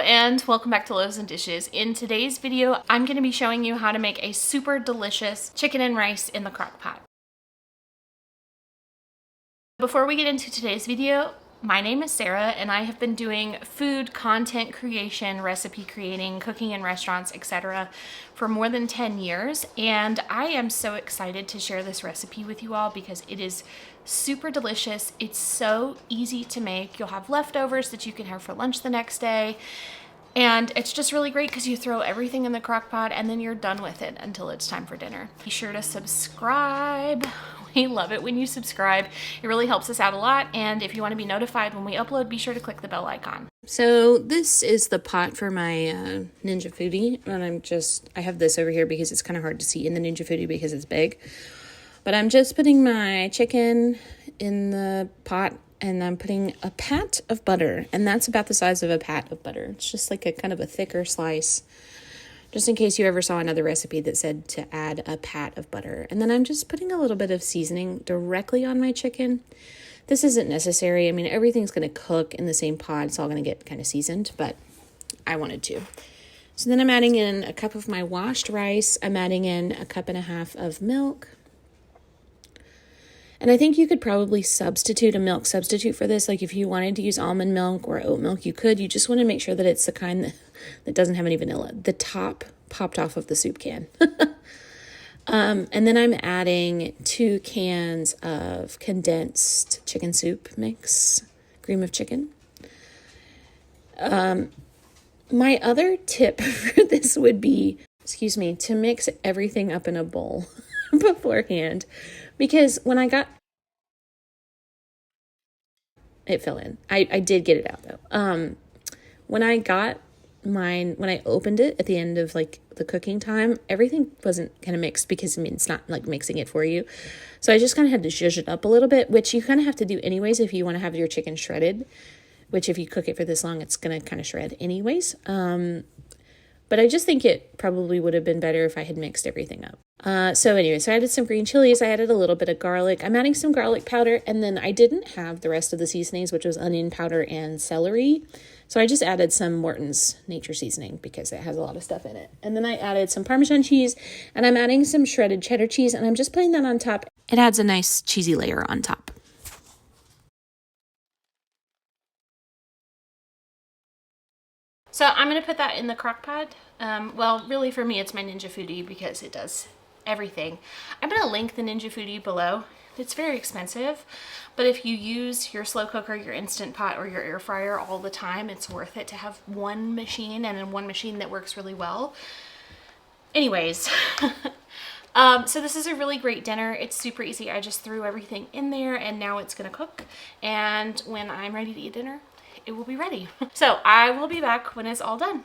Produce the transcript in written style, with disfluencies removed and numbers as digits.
and welcome back to Loaves and Dishes. In today's video, I'm going to be showing you how to make a super delicious chicken and rice in the crock pot. Before we get into today's video, my name is Sarah and I have been doing food content creation, recipe creating, cooking in restaurants, etc. for more than 10 years, and I am so excited to share this recipe with you all because it is super delicious. It's so easy to make. You'll have leftovers that you can have for lunch the next day, and it's just really great because you throw everything in the crock pot and then you're done with it until it's time for dinner. Be sure to subscribe. We love it when you subscribe. It really helps us out a lot, and if you want to be notified when we upload, be sure to click the bell icon. So this is the pot for my Ninja Foodi, and I have this over here because it's kind of hard to see in the Ninja Foodi because it's big. But I'm just putting my chicken in the pot, and I'm putting a pat of butter, and that's about the size of a pat of butter. It's just like a kind of a thicker slice, just in case you ever saw another recipe that said to add a pat of butter. And then I'm just putting a little bit of seasoning directly on my chicken. This isn't necessary. I mean, everything's going to cook in the same pot. It's all going to get kind of seasoned, but I wanted to. So then I'm adding in a cup of my washed rice. I'm adding in a cup and a half of milk. And I think you could probably substitute a milk substitute for this. Like if you wanted to use almond milk or oat milk, you could. You just want to make sure that it's the kind that doesn't have any vanilla. The top popped off of the soup can. And then I'm adding 2 cans of condensed chicken soup mix, cream of chicken. My other tip for this would be, to mix everything up in a bowl beforehand. Because when I got, it fell in. I did get it out though. When I got mine, when I opened it at the end of like the cooking time, everything wasn't kind of mixed because I mean, it's not like mixing it for you. So I just kind of had to zhuzh it up a little bit, which you kind of have to do anyways if you want to have your chicken shredded, which if you cook it for this long, it's going to kind of shred anyways. But I just think it probably would have been better if I had mixed everything up. So I added some green chilies. I added a little bit of garlic. I'm adding some garlic powder. And then I didn't have the rest of the seasonings, which was onion powder and celery. So I just added some Morton's Nature Seasoning because it has a lot of stuff in it. And then I added some Parmesan cheese, and I'm adding some shredded cheddar cheese, and I'm just putting that on top. It adds a nice cheesy layer on top. So I'm going to put that in the crock pot. Well, really for me, it's my Ninja Foodi because it does everything. I'm going to link the Ninja Foodi below. It's very expensive, but if you use your slow cooker, your Instant Pot, or your air fryer all the time, it's worth it to have one machine, and in one machine that works really well. Anyways, so this is a really great dinner. It's super easy. I just threw everything in there, and now it's going to cook, and when I'm ready to eat dinner, it will be ready. So I will be back when it's all done.